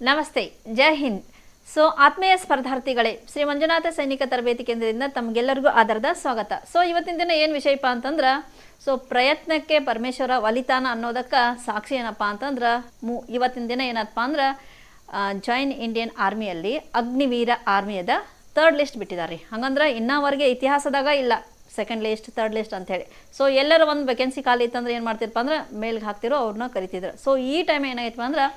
ನಮಸ್ತೆ, ಜೈ ಹಿಂದ್. ಸೊ ಆತ್ಮೀಯ ಸ್ಪರ್ಧಾರ್ಥಿಗಳೇ, ಶ್ರೀ ಮಂಜುನಾಥ ಸೈನಿಕ ತರಬೇತಿ ಕೇಂದ್ರದಿಂದ ತಮಗೆಲ್ಲರಿಗೂ ಆಧಾರದ ಸ್ವಾಗತ. ಸೊ ಇವತ್ತಿನ ದಿನ ಏನು ವಿಷಯಪ್ಪ ಅಂತಂದ್ರೆ, ಸೊ ಪ್ರಯತ್ನಕ್ಕೆ ಪರಮೇಶ್ವರ ಒಲಿತಾನ ಅನ್ನೋದಕ್ಕೆ ಸಾಕ್ಷಿ ಏನಪ್ಪ ಅಂತಂದ್ರೆ, ಇವತ್ತಿನ ದಿನ ಏನಪ್ಪ ಅಂದ್ರೆ ಜಾಯಿನ್ ಇಂಡಿಯನ್ ಆರ್ಮಿಯಲ್ಲಿ ಅಗ್ನಿವೀರ ಆರ್ಮಿಯದ ಥರ್ಡ್ ಲಿಸ್ಟ್ ಬಿಟ್ಟಿದ್ದಾರೆ. ಹಂಗಂದ್ರೆ ಇನ್ನವರೆಗೆ ಇತಿಹಾಸದಾಗ ಇಲ್ಲ ಸೆಕೆಂಡ್ ಲಿಸ್ಟ್ ಥರ್ಡ್ ಲಿಸ್ಟ್ ಅಂಥೇಳಿ. ಸೊ ಎಲ್ಲರ ಒಂದು ವೇಕೆನ್ಸಿ ಖಾಲಿ ಇತ್ತಂದ್ರೆ ಏನು ಮಾಡ್ತಿರಪ್ಪ ಅಂದ್ರೆ ಮೇಲ್ಗೆ ಹಾಕ್ತಿರೋ ಅವ್ರನ್ನ ಕರಿತಿದ್ರು. ಸೊ ಈ ಟೈಮ್ ಏನಾಯ್ತಪ್ಪ ಅಂದ್ರೆ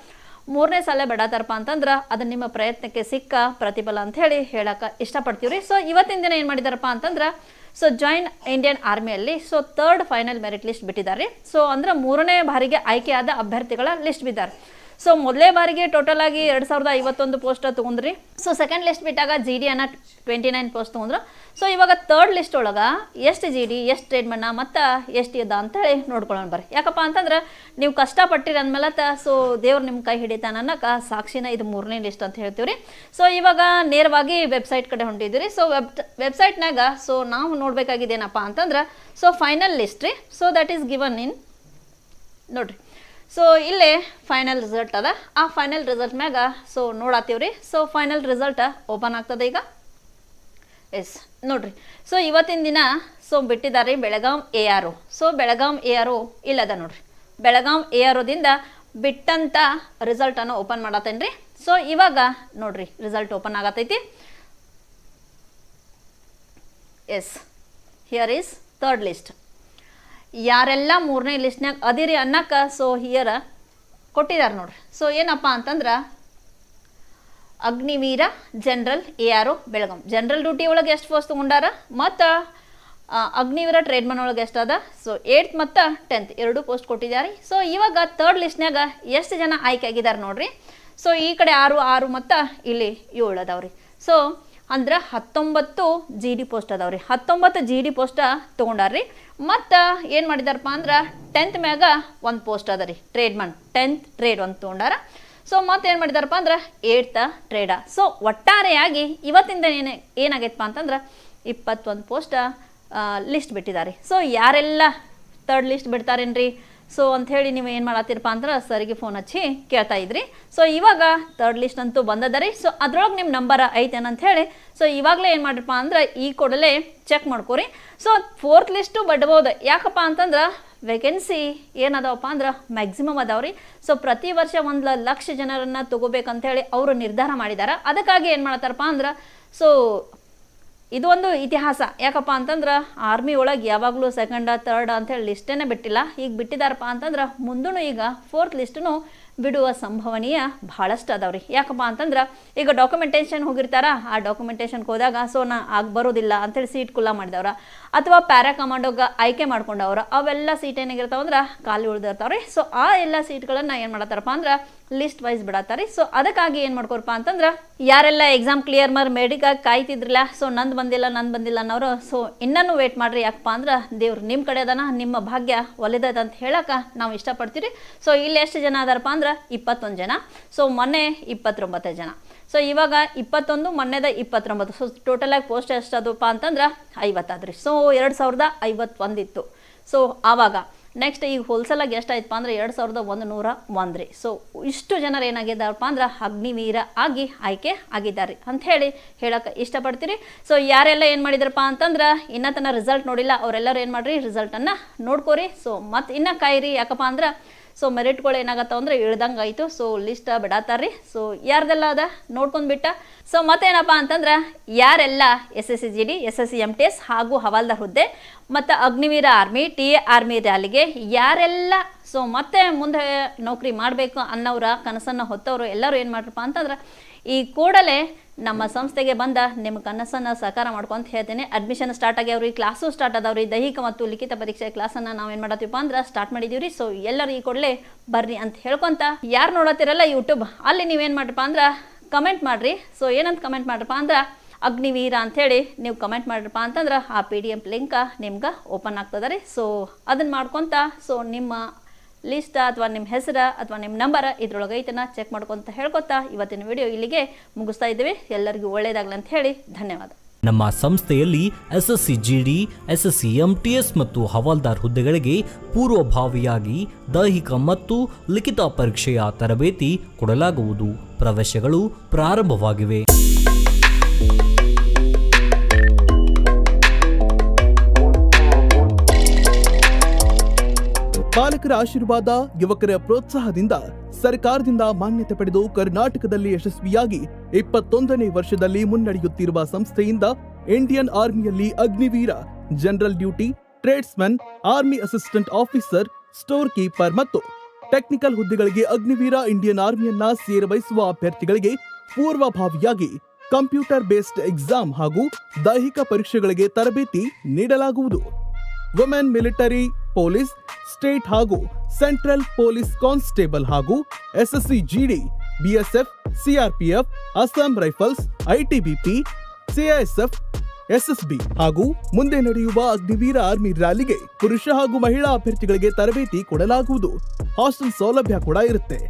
ಮೂರನೇ ಸಲ ಬಿಡತಾರಪ್ಪ ಅಂತಂದ್ರೆ ಅದು ನಿಮ್ಮ ಪ್ರಯತ್ನಕ್ಕೆ ಸಿಕ್ಕ ಪ್ರತಿಫಲ ಅಂತ ಹೇಳಿ ಹೇಳಕ್ಕೆ ಇಷ್ಟಪಡ್ತೀವಿ ರೀ. ಸೊ ಇವತ್ತಿನ ದಿನ ಏನು ಮಾಡಿದಾರಪ್ಪ ಅಂತಂದ್ರೆ, ಸೊ ಜಾಯಿನ್ ಇಂಡಿಯನ್ ಆರ್ಮಿಯಲ್ಲಿ so third final merit list ಬಿಟ್ಟಿದ್ದಾರೆ. ಸೊ ಅಂದ್ರೆ ಮೂರನೇ ಬಾರಿಗೆ ಆಯ್ಕೆಯಾದ ಅಭ್ಯರ್ಥಿಗಳ ಲಿಸ್ಟ್ ಬಿದ್ದಾರೆ. ಸೊ ಮೊದಲೇ ಬಾರಿಗೆ ಟೋಟಲ್ ಆಗಿ 2051 ಪೋಸ್ಟ್ ತೊಗೊಂಡ್ರಿ. ಸೊ ಸೆಕೆಂಡ್ ಲಿಸ್ಟ್ ಬಿಟ್ಟಾಗ ಜಿ ಡಿ ಅನ್ನ 29 ಪೋಸ್ಟ್ ತೊಗೊಂಡ್ರು. ಸೊ ಇವಾಗ ಥರ್ಡ್ ಲಿಸ್ಟ್ ಒಳಗೆ ಎಷ್ಟು ಜಿ ಡಿ, ಎಷ್ಟು ಟ್ರೇಡ್ಮನ್ನ ಮತ್ತು ಎಷ್ಟು ಇದ ಅಂತೇಳಿ ನೋಡ್ಕೊಳ್ಳೋಣ ಬರ್ರಿ. ಯಾಕಪ್ಪ ಅಂತಂದ್ರೆ ನೀವು ಕಷ್ಟಪಟ್ಟಿರಿ ಅಂದಮೇಲೆ ಸೊ ದೇವ್ರು ನಿಮ್ಮ ಕೈ ಹಿಡಿತಾನ ಅನ್ನೋಕೆ ಸಾಕ್ಷಿನ ಇದು ಮೂರನೇ ಲಿಸ್ಟ್ ಅಂತ ಹೇಳ್ತೀವಿ ರೀ. ಸೊ ಇವಾಗ ನೇರವಾಗಿ ವೆಬ್ಸೈಟ್ ಕಡೆ ಹೊಂಟಿದ್ದೀವಿ ರೀ. ಸೊ ವೆಬ್ಸೈಟ್ನಾಗ ಸೊ ನಾವು ನೋಡ್ಬೇಕಾಗಿದ್ದೇನಪ್ಪ ಅಂತಂದ್ರೆ ಸೊ ಫೈನಲ್ ಲಿಸ್ಟ್ ರೀ. So that is given in ನೋಡ್ರಿ. ಸೊ ಇಲ್ಲೇ ಫೈನಲ್ ರಿಸಲ್ಟ್ ಅದ. ಆ ಫೈನಲ್ ರಿಸಲ್ಟ್ ಮ್ಯಾಗ ಸೊ ನೋಡತ್ತೀವ್ರಿ. ಸೊ ಫೈನಲ್ ರಿಸಲ್ಟ್ ಓಪನ್ ಆಗ್ತದೆ ಈಗ. ಎಸ್ ನೋಡ್ರಿ. ಸೊ ಇವತ್ತಿನ ದಿನ ಸೊ ಬಿಟ್ಟಿದ್ದಾರೆ Belgaum A R O. So Belgaum A R O ಇಲ್ಲದ ನೋಡ್ರಿ. ಬೆಳಗಾಂ ಎ ಆರ್ ಒದಿಂದ ಬಿಟ್ಟಂಥ ರಿಸಲ್ಟನ್ನು ಓಪನ್ ಮಾಡತ್ತೇನೆ ರೀ. ಸೊ ಇವಾಗ ನೋಡ್ರಿ ರಿಸಲ್ಟ್ ಓಪನ್ ಆಗತೈತಿ. Yes here is third list. ಯಾರೆಲ್ಲ ಮೂರನೇ ಲಿಸ್ಟ್ನಾಗ ಅದಿರಿ ಅನ್ನಕ್ಕೆ ಸೊ ಹಿಯರ್ ಕೊಟ್ಟಿದ್ದಾರೆ ನೋಡ್ರಿ. ಸೊ ಏನಪ್ಪ ಅಂತಂದ್ರೆ Agniveer general A R O Belgaum general duty ಒಳಗೆ ಎಷ್ಟು ಪೋಸ್ಟ್ ತೊಗೊಂಡಾರ ಮತ್ತು ಅಗ್ನಿವೀರ ಟ್ರೇಡ್ಮನ್ ಒಳಗೆ ಎಷ್ಟು ಅದ. ಸೊ 8th ಮತ್ತು 10th ಎರಡು ಪೋಸ್ಟ್ ಕೊಟ್ಟಿದ್ದಾರೆ. ಸೊ ಇವಾಗ ಥರ್ಡ್ ಲಿಸ್ಟ್ನಾಗ ಎಷ್ಟು ಜನ ಆಯ್ಕೆ ಆಗಿದ್ದಾರೆ ನೋಡ್ರಿ. ಸೊ ಈ ಕಡೆ 6 ಮತ್ತು ಇಲ್ಲಿ 7 ಅದಾವ್ರಿ. ಸೊ ಅಂದ್ರೆ 19 ಜಿ ಡಿ ಪೋಸ್ಟ್ ಅದಾವ್ರಿ. 19 ಜಿ ಡಿ ಪೋಸ್ಟ್ ತೊಗೊಂಡಾರ್ರಿ. ಮತ್ತು ಏನು ಮಾಡಿದಾರಪ್ಪ ಅಂದ್ರೆ 10th ಮ್ಯಾಗ ಒಂದು ಪೋಸ್ಟ್ ಅದ ರೀ ಟ್ರೇಡ್ಮನ್ 10th ಟ್ರೇಡ್ ಒಂದು ತೊಗೊಂಡಾರ. ಸೊ ಮತ್ತೆ ಏನು ಮಾಡಿದಾರಪ್ಪ ಅಂದ್ರೆ 8th ಟ್ರೇಡ. ಸೊ ಒಟ್ಟಾರೆಯಾಗಿ ಇವತ್ತಿಂದ ಏನಾಗೈತಪ್ಪ ಅಂತಂದ್ರೆ 21 ಪೋಸ್ಟ್ ಲಿಸ್ಟ್ ಬಿಟ್ಟಿದ್ದಾರೆ. ಸೊ ಯಾರೆಲ್ಲ ಥರ್ಡ್ ಲಿಸ್ಟ್ ಬಿಡ್ತಾರೇನ್ರಿ ಸೊ ಅಂಥೇಳಿ ನೀವು ಏನು ಮಾಡತ್ತೀರಪ್ಪ ಅಂದ್ರೆ ಸರಿಗೆ ಫೋನ್ ಹಚ್ಚಿ ಕೇಳ್ತಾ ಇದ್ರಿ. ಸೊ ಇವಾಗ ಥರ್ಡ್ ಲಿಸ್ಟ್ ಅಂತೂ ಬಂದದ ರೀ. ಸೊ ಅದ್ರೊಳಗೆ ನಿಮ್ಮ ನಂಬರ್ ಐತೇನಂತ ಹೇಳಿ ಸೊ ಇವಾಗಲೇ ಏನು ಮಾಡಿರಪ್ಪ ಅಂದ್ರೆ ಈ ಕೂಡಲೇ ಚೆಕ್ ಮಾಡ್ಕೊರಿ. ಸೊ ಫೋರ್ತ್ ಲಿಸ್ಟು ಬಿಡ್ಬೋದು. ಯಾಕಪ್ಪ ಅಂತಂದ್ರೆ ವೇಕೆನ್ಸಿ ಏನದಾವಪ್ಪ ಅಂದ್ರೆ ಮ್ಯಾಕ್ಸಿಮಮ್ ಅದಾವ್ರಿ. ಸೊ ಪ್ರತಿ ವರ್ಷ 1,00,000 ಜನರನ್ನು ತೊಗೋಬೇಕಂತೇಳಿ ಅವರು ನಿರ್ಧಾರ ಮಾಡಿದ್ದಾರೆ. ಅದಕ್ಕಾಗಿ ಏನು ಮಾಡ್ತಾರಪ್ಪ ಅಂದ್ರೆ ಸೊ ಇದು ಒಂದು ಇತಿಹಾಸ. ಯಾಕಪ್ಪ ಅಂತಂದ್ರೆ ಆರ್ಮಿ ಒಳಗೆ ಯಾವಾಗಲೂ ಸೆಕೆಂಡ ಥರ್ಡ್ ಅಂಥೇಳಿ ಲಿಸ್ಟೇ ಬಿಟ್ಟಿಲ್ಲ. ಈಗ ಬಿಟ್ಟಿದ್ದಾರಪ್ಪ ಅಂತಂದ್ರೆ ಮುಂದೂ ಈಗ ಫೋರ್ತ್ ಲಿಸ್ಟನ್ನು ಬಿಡುವ ಸಂಭವನೀಯ ಭಾಳಷ್ಟು ಅದಾವ್ರಿ. ಯಾಕಪ್ಪ ಅಂತಂದ್ರೆ ಈಗ ಡಾಕ್ಯುಮೆಂಟೇಷನ್ ಹೋಗಿರ್ತಾರ. ಆ ಡಾಕ್ಯುಮೆಂಟೇಷನ್ಗೆ ಹೋದಾಗ ಸೊ ಬರೋದಿಲ್ಲ ಅಂಥೇಳಿ ಸೀಟ್ ಕುಲ್ಲ ಮಾಡಿದವ್ರ ಅಥವಾ ಪ್ಯಾರಾ ಕಮಾಂಡೋಗೆ ಆಯ್ಕೆ ಮಾಡ್ಕೊಂಡವ್ರ ಅವೆಲ್ಲ ಸೀಟ್ ಏನಾಗಿರ್ತಾವ ಅಂದ್ರೆ ಖಾಲಿ ಉಳಿದಿರ್ತಾವ್ರಿ. ಸೊ ಆ ಎಲ್ಲ ಸೀಟ್ಗಳನ್ನು ಏನು ಮಾಡತ್ತಾರಪ್ಪ ಅಂದ್ರೆ ಲಿಸ್ಟ್ ವೈಸ್ ಬಿಡತ್ತಾರೆ. ಸೊ ಅದಕ್ಕಾಗಿ ಏನು ಮಾಡ್ಕೊರಪ್ಪ ಅಂತಂದ್ರೆ ಯಾರೆಲ್ಲ ಎಕ್ಸಾಮ್ ಕ್ಲಿಯರ್ ಮಾಡಿ ಮೆಡಿಕಾಗಿ ಕಾಯ್ತಿದ್ರಲ್ಲ ಸೊ ನಂದು ಬಂದಿಲ್ಲ ಅನ್ನೋರು ಸೊ ಇನ್ನೂ ವೇಟ್ ಮಾಡ್ರಿ. ಯಾಕಪ್ಪ ಅಂದ್ರೆ ದೇವ್ರು ನಿಮ್ಮ ಕಡೆ ಅದಾನ, ನಿಮ್ಮ ಭಾಗ್ಯ ಒಲಿದದ ಅಂತ ಹೇಳಕ್ಕೆ ನಾವು ಇಷ್ಟಪಡ್ತೀವಿ. ಸೊ ಇಲ್ಲಿ ಎಷ್ಟು ಜನ ಅದಾರಪ್ಪ ಅಂದ್ರೆ 21 ಜನ. ಸೊ ಮೊನ್ನೆ 29 ಜನ. ಸೊ ಇವಾಗ 21 ಮೊನ್ನೆದ 29. ಸೊ ಟೋಟಲಾಗಿ ಪೋಸ್ಟ್ ಎಷ್ಟು ಅದಪ್ಪ ಅಂತಂದ್ರೆ 50 ಆದ್ರಿ. ಸೊ 2051 ಇತ್ತು. ಸೊ ಆವಾಗ ನೆಕ್ಸ್ಟ್ ಈಗ ಹೋಲ್ಸೇಲಾಗಿ ಎಷ್ಟು ಆಯ್ತಪ್ಪ ಅಂದ್ರೆ 2101 ರೀ. ಸೊ ಇಷ್ಟು ಜನರು ಏನಾಗಿದ್ದಾರಪ್ಪ ಅಂದ್ರೆ ಅಗ್ನಿವೀರ ಆಗಿ ಆಯ್ಕೆ ಆಗಿದ್ದಾರೆ ಅಂಥೇಳಿ ಹೇಳಕ್ಕೆ ಇಷ್ಟಪಡ್ತೀರಿ. ಸೊ ಯಾರೆಲ್ಲ ಏನು ಮಾಡಿದ್ರಪ್ಪ ಅಂತಂದ್ರೆ ಇನ್ನೂ ತನಕ ರಿಸಲ್ಟ್ ನೋಡಿಲ್ಲ ಅವರೆಲ್ಲರೂ ಏನು ಮಾಡಿರಿ ರಿಸಲ್ಟನ್ನು ನೋಡ್ಕೋರಿ. ಸೊ ಮತ್ತು ಇನ್ನೂ ಕಾಯಿರಿ. ಯಾಕಪ್ಪ ಅಂದ್ರೆ ಸೊ ಮೆರಿಟ್ಗಳು ಏನಾಗತ್ತವ ಅಂದ್ರೆ ಇಳ್ದಂಗೆ ಆಯಿತು. ಸೊ ಲಿಸ್ಟ್ ಬಿಡತ್ತಾರ್ರಿ. ಸೊ ಯಾರ್ದೆಲ್ಲ ಅದ ನೋಡ್ಕೊಂಡ್ಬಿಟ್ಟ. ಸೊ ಮತ್ತೇನಪ್ಪ ಅಂತಂದ್ರೆ ಯಾರೆಲ್ಲ SSC GD, SSC MTS ಹಾಗೂ ಹವಾಲ್ದಾರ್ ಹುದ್ದೆ ಮತ್ತು ಅಗ್ನಿವೀರ ಆರ್ಮಿ, TA ಆರ್ಮಿ ರ್ಯಾಲಿಗೆ ಯಾರೆಲ್ಲ ಸೊ ಮತ್ತೆ ಮುಂದೆ ನೌಕರಿ ಮಾಡಬೇಕು ಅನ್ನೋರ ಕನಸನ್ನು ಹೊತ್ತವರು ಎಲ್ಲರೂ ಏನು ಮಾಡ್ರಪ್ಪ ಅಂತಂದ್ರೆ ಈ ಕೂಡಲೇ ನಮ್ಮ ಸಂಸ್ಥೆಗೆ ಬಂದ ನಿಮ್ಮ ಕನಸನ್ನು ಸಾಕಾರ ಮಾಡ್ಕೊಂತ ಹೇಳ್ತೇನೆ. ಅಡ್ಮಿಷನ್ ಸ್ಟಾರ್ಟ್ ಆಗ್ಯಾವ್ರಿ, ಕ್ಲಾಸು ಸ್ಟಾರ್ಟ್ ಅದಾವ್ರಿ. ದೈಹಿಕ ಮತ್ತು ಲಿಖಿತ ಪರೀಕ್ಷೆ ಕ್ಲಾಸನ್ನು ನಾವು ಏನು ಮಾಡತ್ತೀವಪ್ಪ ಅಂದ್ರೆ ಸ್ಟಾರ್ಟ್ ಮಾಡಿದೀವಿ ರೀ. ಸೊ ಎಲ್ಲರೂ ಈ ಕೂಡಲೇ ಬರ್ರಿ ಅಂತ ಹೇಳ್ಕೊಂತ ಯಾರು ನೋಡತ್ತೀರಲ್ಲ ಯೂಟ್ಯೂಬ್ ಅಲ್ಲಿ ನೀವೇನು ಮಾಡ್ರಪ್ಪ ಅಂದ್ರೆ ಕಮೆಂಟ್ ಮಾಡಿರಿ. ಸೊ ಏನಂತ ಕಮೆಂಟ್ ಮಾಡ್ರಪ್ಪ ಅಂದ್ರೆ ಅಗ್ನಿವೀರ ಅಂಥೇಳಿ ನೀವು ಕಮೆಂಟ್ ಮಾಡಿರಪ್ಪ ಅಂತಂದ್ರೆ ಆ PDF ಲಿಂಕ್ ನಿಮ್ಗೆ ಓಪನ್ ಆಗ್ತದೆ ರೀ. ಸೊ ಅದನ್ನು ಮಾಡ್ಕೊತ ಸೊ ನಿಮ್ಮ ಲಿಸ್ಟ್ ಅಥವಾ ನಿಮ್ಮ ಹೆಸರು ಅಥವಾ ನಿಮ್ಮ ನಂಬರ್ ಇದ್ರೊಳಗೆ ಐತನ ಚೆಕ್ ಮಾಡ್ಕೊತ ಹೇಳ್ಕೊತಾ ಇವತ್ತಿನ ವಿಡಿಯೋ ಇಲ್ಲಿಗೆ ಮುಗಿಸ್ತಾ ಇದ್ದೀವಿ. ಎಲ್ಲರಿಗೂ ಒಳ್ಳೆಯದಾಗಲಿ ಅಂತ ಹೇಳಿ ಧನ್ಯವಾದ. ನಮ್ಮ ಸಂಸ್ಥೆಯಲ್ಲಿ ಎಸ್ಎಸ್ಸಿ ಜಿಡಿ, ಎಸ್ಎಸ್ಸಿ ಎಂಟಿಎಸ್ ಮತ್ತು ಹವಾಲ್ದಾರ್ ಹುದ್ದೆಗಳಿಗೆ ಪೂರ್ವಭಾವಿಯಾಗಿ ದೈಹಿಕ ಮತ್ತು ಲಿಖಿತ ಪರೀಕ್ಷೆಯ ತರಬೇತಿ ಕೊಡಲಾಗುವುದು. ಪ್ರವೇಶಗಳು ಪ್ರಾರಂಭವಾಗಿವೆ. ಪಾಲಕರ ಆಶೀರ್ವಾದ, ಯುವಕರ ಪ್ರೋತ್ಸಾಹದಿಂದ ಸರ್ಕಾರದಿಂದ ಮಾನ್ಯತೆ ಪಡೆದು ಕರ್ನಾಟಕದಲ್ಲಿ ಯಶಸ್ವಿಯಾಗಿ 21ನೇ ವರ್ಷದಲ್ಲಿ ಮುನ್ನಡೆಯುತ್ತಿರುವ ಸಂಸ್ಥೆಯಿಂದ ಇಂಡಿಯನ್ ಆರ್ಮಿಯಲ್ಲಿ Agniveer, general duty, tradesman, army assistant officer, store keeper ಮತ್ತು ಟೆಕ್ನಿಕಲ್ ಹುದ್ದೆಗಳಿಗೆ ಅಗ್ನಿವೀರ ಇಂಡಿಯನ್ ಆರ್ಮಿಯನ್ನ ಸೇರ್ವಹಿಸುವ ಅಭ್ಯರ್ಥಿಗಳಿಗೆ ಪೂರ್ವಭಾವಿಯಾಗಿ ಕಂಪ್ಯೂಟರ್ ಬೇಸ್ಡ್ ಎಕ್ಸಾಮ್ ಹಾಗೂ ದೈಹಿಕ ಪರೀಕ್ಷೆಗಳಿಗೆ ತರಬೇತಿ ನೀಡಲಾಗುವುದು. ವುಮೆನ್ ಮಿಲಿಟರಿ, ಪೊಲೀಸ್, ಸ್ಟೇಟ್ ಹಾಗೂ ಸೆಂಟ್ರಲ್ ಪೊಲೀಸ್ ಕಾನ್ಸ್ಟೇಬಲ್ ಹಾಗೂ SSC GD, BSF, CRPF, Assam rifles, ITBP, CISF, SSB ಹಾಗೂ ಮುಂದೆ ನಡೆಯುವ ಅಗ್ನಿವೀರ ಆರ್ಮಿ ರ್ಯಾಲಿಗೆ ಪುರುಷ ಹಾಗೂ ಮಹಿಳಾ ಅಭ್ಯರ್ಥಿಗಳಿಗೆ ತರಬೇತಿ ಕೊಡಲಾಗುವುದು. ಹಾಸ್ಟೆಲ್ ಸೌಲಭ್ಯ ಕೂಡ ಇರುತ್ತೆ.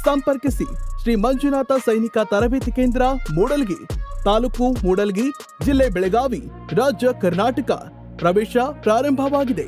ಸಂಪರ್ಕಿಸಿ ಶ್ರೀ ಮಂಜುನಾಥ ಸೈನಿಕ ತರಬೇತಿ ಕೇಂದ್ರ, ಮೂಡಲ್ಗಿ, ತಾಲೂಕು ಮೂಡಲ್ಗಿ, ಜಿಲ್ಲೆ ಬೆಳಗಾವಿ, ರಾಜ್ಯ ಕರ್ನಾಟಕ. ಪ್ರವೇಶ ಪ್ರಾರಂಭವಾಗಿದೆ.